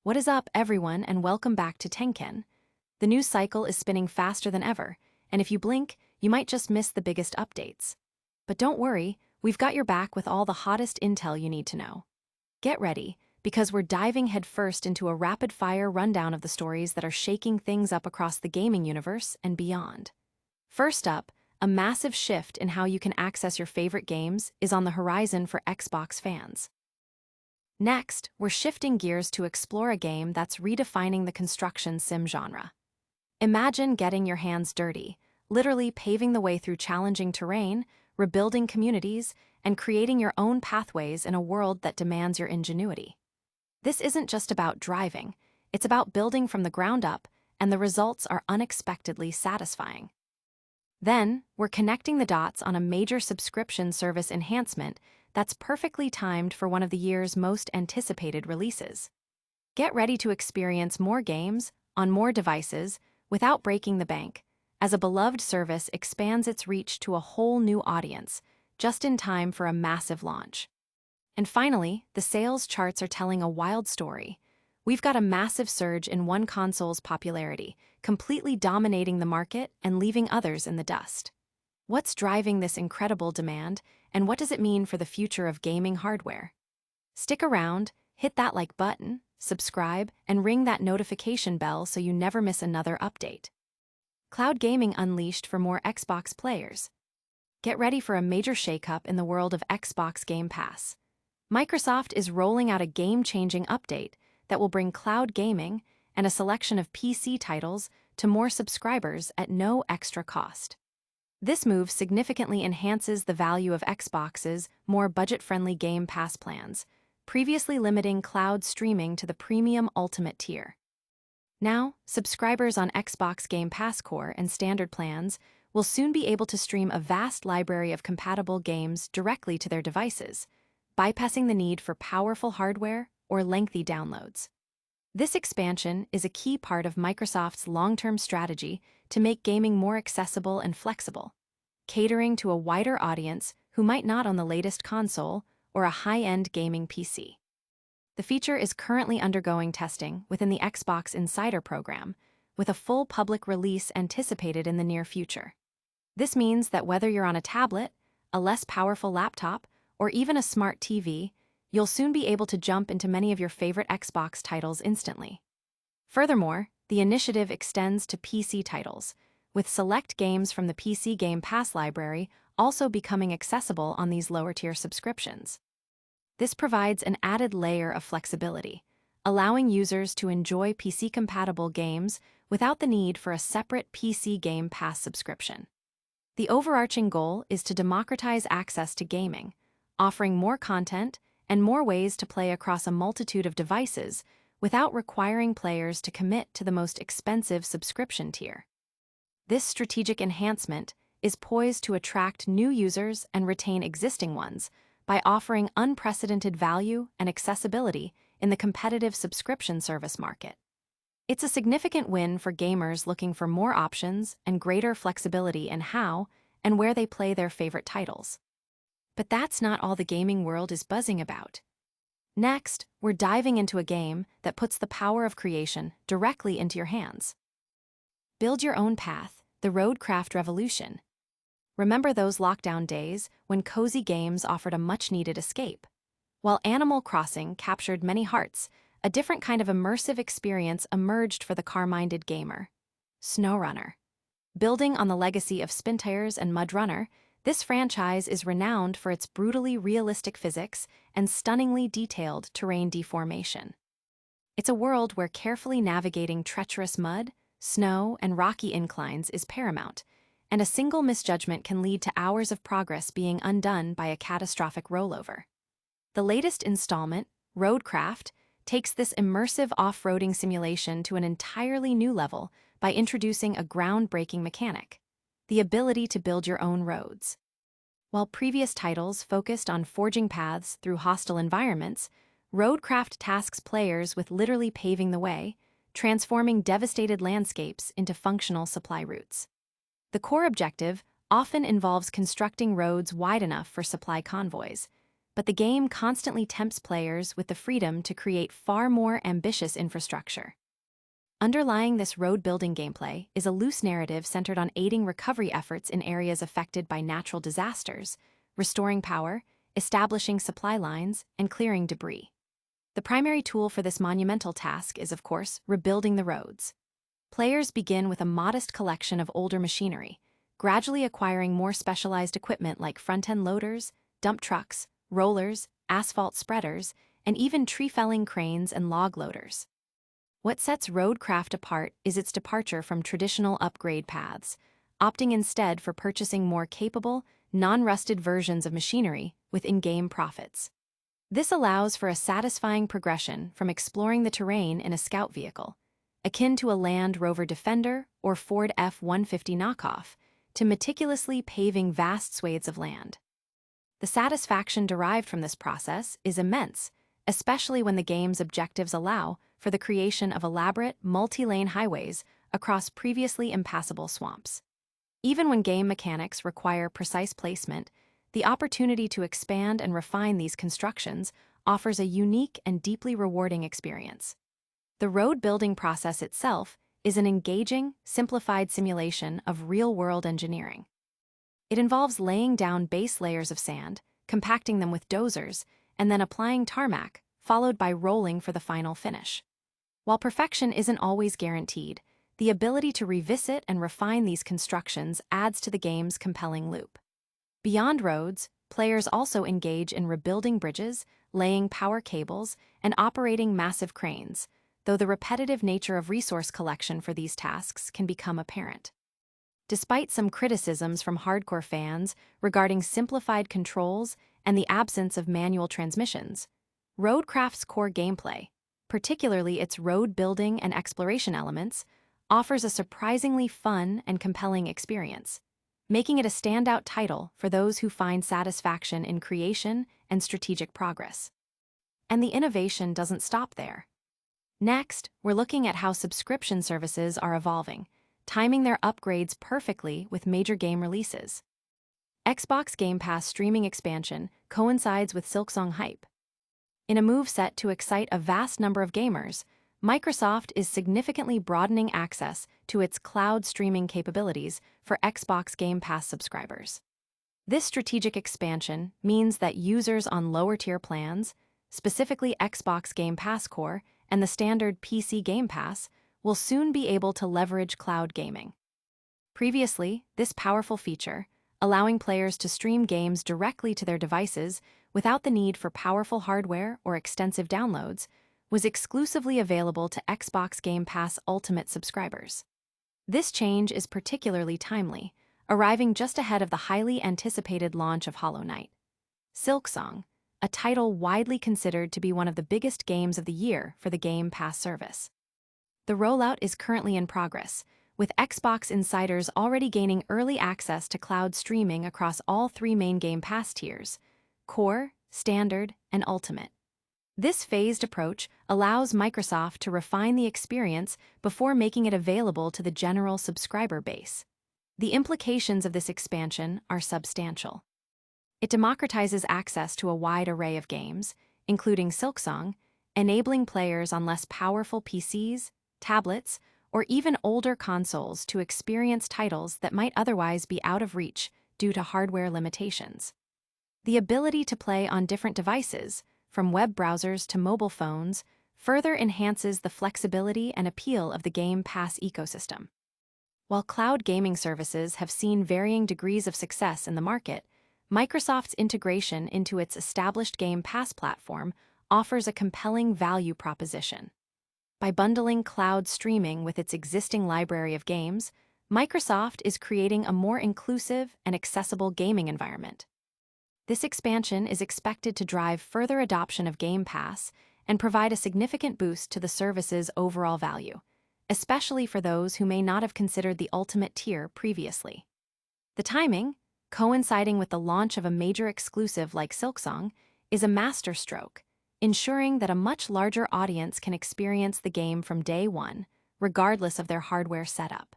What is up, everyone, and welcome back to Tenken. The news cycle is spinning faster than ever, and if you blink, you might just miss the biggest updates. But don't worry, we've got your back with all the hottest intel you need to know. Get ready, because we're diving headfirst into a rapid-fire rundown of the stories that are shaking things up across the gaming universe and beyond. First up, a massive shift in how you can access your favorite games is on the horizon for Xbox fans. Next, we're shifting gears to explore a game that's redefining the construction sim genre. Imagine getting your hands dirty, literally paving the way through challenging terrain, rebuilding communities, and creating your own pathways in a world that demands your ingenuity. This isn't just about driving, it's about building from the ground up, and the results are unexpectedly satisfying. Then, we're connecting the dots on a major subscription service enhancement that's perfectly timed for one of the year's most anticipated releases. Get ready to experience more games, on more devices, without breaking the bank, as a beloved service expands its reach to a whole new audience, just in time for a massive launch. And finally, the sales charts are telling a wild story. We've got a massive surge in one console's popularity, completely dominating the market and leaving others in the dust. What's driving this incredible demand, and what does it mean for the future of gaming hardware? Stick around, hit that like button, subscribe, and ring that notification bell so you never miss another update. Cloud gaming unleashed for more Xbox players. Get ready for a major shakeup in the world of Xbox Game Pass. Microsoft is rolling out a game-changing update that will bring cloud gaming and a selection of PC titles to more subscribers at no extra cost. This move significantly enhances the value of Xbox's more budget-friendly Game Pass plans, previously limiting cloud streaming to the premium Ultimate tier. Now, subscribers on Xbox Game Pass Core and Standard plans will soon be able to stream a vast library of compatible games directly to their devices, bypassing the need for powerful hardware or lengthy downloads. This expansion is a key part of Microsoft's long-term strategy to make gaming more accessible and flexible, catering to a wider audience who might not own the latest console or a high-end gaming PC. The feature is currently undergoing testing within the Xbox Insider program, with a full public release anticipated in the near future. This means that whether you're on a tablet, a less powerful laptop, or even a smart TV, you'll soon be able to jump into many of your favorite Xbox titles instantly. Furthermore, the initiative extends to PC titles, with select games from the PC Game Pass library also becoming accessible on these lower-tier subscriptions. This provides an added layer of flexibility, allowing users to enjoy PC-compatible games without the need for a separate PC Game Pass subscription. The overarching goal is to democratize access to gaming, offering more content and more ways to play across a multitude of devices without requiring players to commit to the most expensive subscription tier. This strategic enhancement is poised to attract new users and retain existing ones by offering unprecedented value and accessibility in the competitive subscription service market. It's a significant win for gamers looking for more options and greater flexibility in how and where they play their favorite titles. But that's not all the gaming world is buzzing about. Next, we're diving into a game that puts the power of creation directly into your hands. Build your own path, the RoadCraft revolution. Remember those lockdown days when cozy games offered a much-needed escape? While Animal Crossing captured many hearts, a different kind of immersive experience emerged for the car-minded gamer: SnowRunner. Building on the legacy of Spintires and MudRunner, this franchise is renowned for its brutally realistic physics and stunningly detailed terrain deformation. It's a world where carefully navigating treacherous mud, snow, and rocky inclines is paramount, and a single misjudgment can lead to hours of progress being undone by a catastrophic rollover. The latest installment, RoadCraft, takes this immersive off-roading simulation to an entirely new level by introducing a groundbreaking mechanic: the ability to build your own roads. While previous titles focused on forging paths through hostile environments, RoadCraft tasks players with literally paving the way, transforming devastated landscapes into functional supply routes. The core objective often involves constructing roads wide enough for supply convoys, but the game constantly tempts players with the freedom to create far more ambitious infrastructure. Underlying this road-building gameplay is a loose narrative centered on aiding recovery efforts in areas affected by natural disasters, restoring power, establishing supply lines, and clearing debris. The primary tool for this monumental task is, of course, rebuilding the roads. Players begin with a modest collection of older machinery, gradually acquiring more specialized equipment like front-end loaders, dump trucks, rollers, asphalt spreaders, and even tree-felling cranes and log loaders. What sets RoadCraft apart is its departure from traditional upgrade paths, opting instead for purchasing more capable, non-rusted versions of machinery with in-game profits. This allows for a satisfying progression from exploring the terrain in a scout vehicle, akin to a Land Rover Defender or Ford F-150 knockoff, to meticulously paving vast swathes of land. The satisfaction derived from this process is immense, especially when the game's objectives allow for the creation of elaborate, multi-lane highways across previously impassable swamps. Even when game mechanics require precise placement, the opportunity to expand and refine these constructions offers a unique and deeply rewarding experience. The road-building process itself is an engaging, simplified simulation of real-world engineering. It involves laying down base layers of sand, compacting them with dozers, and then applying tarmac, followed by rolling for the final finish. While perfection isn't always guaranteed, the ability to revisit and refine these constructions adds to the game's compelling loop. Beyond roads, players also engage in rebuilding bridges, laying power cables, and operating massive cranes, though the repetitive nature of resource collection for these tasks can become apparent. Despite some criticisms from hardcore fans regarding simplified controls and the absence of manual transmissions, RoadCraft's core gameplay, particularly its road building and exploration elements, offers a surprisingly fun and compelling experience, making it a standout title for those who find satisfaction in creation and strategic progress. And the innovation doesn't stop there. Next, we're looking at how subscription services are evolving, timing their upgrades perfectly with major game releases. Xbox Game Pass streaming expansion coincides with Silksong hype. In a move set to excite a vast number of gamers, Microsoft is significantly broadening access to its cloud streaming capabilities for Xbox Game Pass subscribers. This strategic expansion means that users on lower-tier plans, specifically Xbox Game Pass Core and the standard PC Game Pass, will soon be able to leverage cloud gaming. Previously, this powerful feature, allowing players to stream games directly to their devices without the need for powerful hardware or extensive downloads, was exclusively available to Xbox Game Pass Ultimate subscribers. This change is particularly timely, arriving just ahead of the highly anticipated launch of Hollow Knight. Silksong, a title widely considered to be one of the biggest games of the year for the Game Pass service. The rollout is currently in progress, with Xbox insiders already gaining early access to cloud streaming across all three main Game Pass tiers: Core, Standard, and Ultimate. This phased approach allows Microsoft to refine the experience before making it available to the general subscriber base. The implications of this expansion are substantial. It democratizes access to a wide array of games, including Silksong, enabling players on less powerful PCs, tablets, or even older consoles to experience titles that might otherwise be out of reach due to hardware limitations. The ability to play on different devices, from web browsers to mobile phones, further enhances the flexibility and appeal of the Game Pass ecosystem. While cloud gaming services have seen varying degrees of success in the market, Microsoft's integration into its established Game Pass platform offers a compelling value proposition. By bundling cloud streaming with its existing library of games, Microsoft is creating a more inclusive and accessible gaming environment. This expansion is expected to drive further adoption of Game Pass and provide a significant boost to the service's overall value, especially for those who may not have considered the Ultimate tier previously. The timing, coinciding with the launch of a major exclusive like Silksong, is a masterstroke, ensuring that a much larger audience can experience the game from day one, regardless of their hardware setup.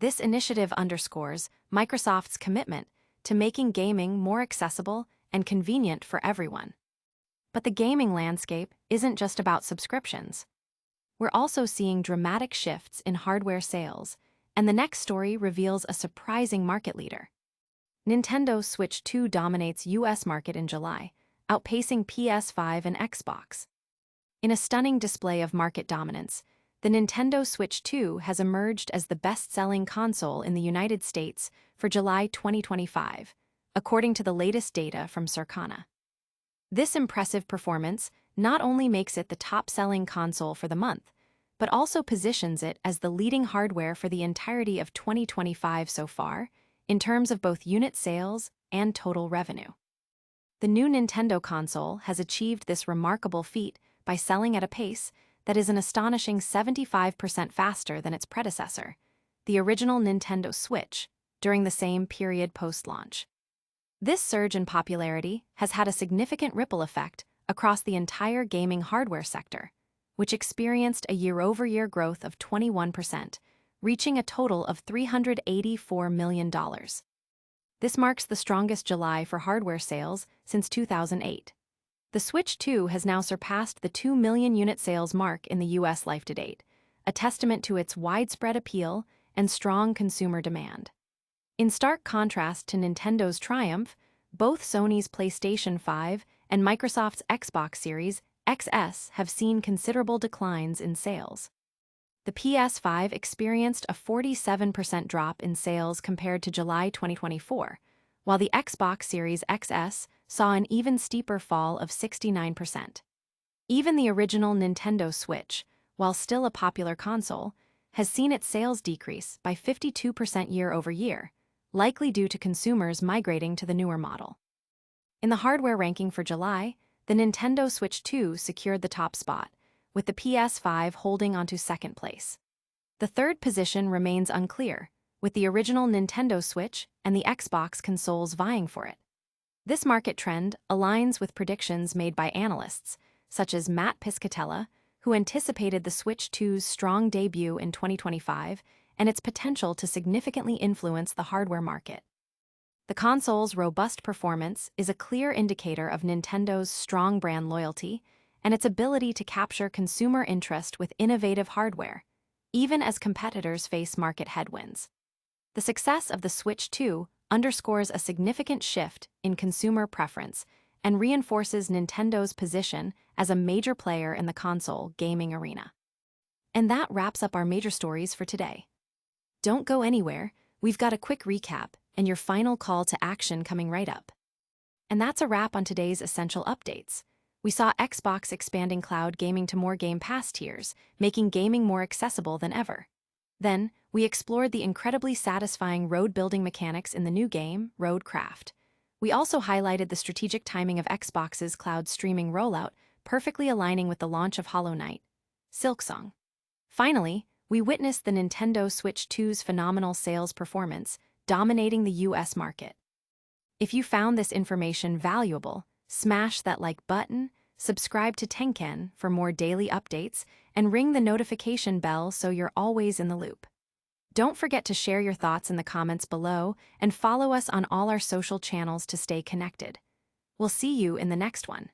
This initiative underscores Microsoft's commitment to making gaming more accessible and convenient for everyone. But the gaming landscape isn't just about subscriptions. We're also seeing dramatic shifts in hardware sales, and the next story reveals a surprising market leader. Nintendo Switch 2 dominates US market in July, outpacing PS5 and Xbox. In a stunning display of market dominance, the Nintendo Switch 2 has emerged as the best-selling console in the United States for July 2025, according to the latest data from Circana. This impressive performance not only makes it the top-selling console for the month, but also positions it as the leading hardware for the entirety of 2025 so far, in terms of both unit sales and total revenue. The new Nintendo console has achieved this remarkable feat by selling at a pace that is an astonishing 75% faster than its predecessor, the original Nintendo Switch, during the same period post-launch. This surge in popularity has had a significant ripple effect across the entire gaming hardware sector, which experienced a year-over-year growth of 21%, reaching a total of $384 million. This marks the strongest July for hardware sales since 2008. The Switch 2 has now surpassed the 2 million unit sales mark in the US life to date, a testament to its widespread appeal and strong consumer demand. In stark contrast to Nintendo's triumph, both Sony's PlayStation 5 and Microsoft's Xbox Series XS have seen considerable declines in sales. The PS5 experienced a 47% drop in sales compared to July 2024, while the Xbox Series XS saw an even steeper fall of 69%. Even the original Nintendo Switch, while still a popular console, has seen its sales decrease by 52% year-over-year, likely due to consumers migrating to the newer model. In the hardware ranking for July, the Nintendo Switch 2 secured the top spot, with the PS5 holding onto second place. The third position remains unclear, with the original Nintendo Switch and the Xbox consoles vying for it. This market trend aligns with predictions made by analysts, such as Matt Piscatella, who anticipated the Switch 2's strong debut in 2025 and its potential to significantly influence the hardware market. The console's robust performance is a clear indicator of Nintendo's strong brand loyalty and its ability to capture consumer interest with innovative hardware, even as competitors face market headwinds. The success of the Switch 2 underscores a significant shift in consumer preference and reinforces Nintendo's position as a major player in the console gaming arena. And that wraps up our major stories for today. Don't go anywhere, we've got a quick recap and your final call to action coming right up. And that's a wrap on today's essential updates. We saw Xbox expanding cloud gaming to more Game Pass tiers, making gaming more accessible than ever. Then, we explored the incredibly satisfying road-building mechanics in the new game, RoadCraft. We also highlighted the strategic timing of Xbox's cloud streaming rollout, perfectly aligning with the launch of Hollow Knight, Silksong. Finally, we witnessed the Nintendo Switch 2's phenomenal sales performance, dominating the US market. If you found this information valuable, smash that like button, subscribe to Tenken for more daily updates, and ring the notification bell so you're always in the loop. Don't forget to share your thoughts in the comments below and follow us on all our social channels to stay connected. We'll see you in the next one.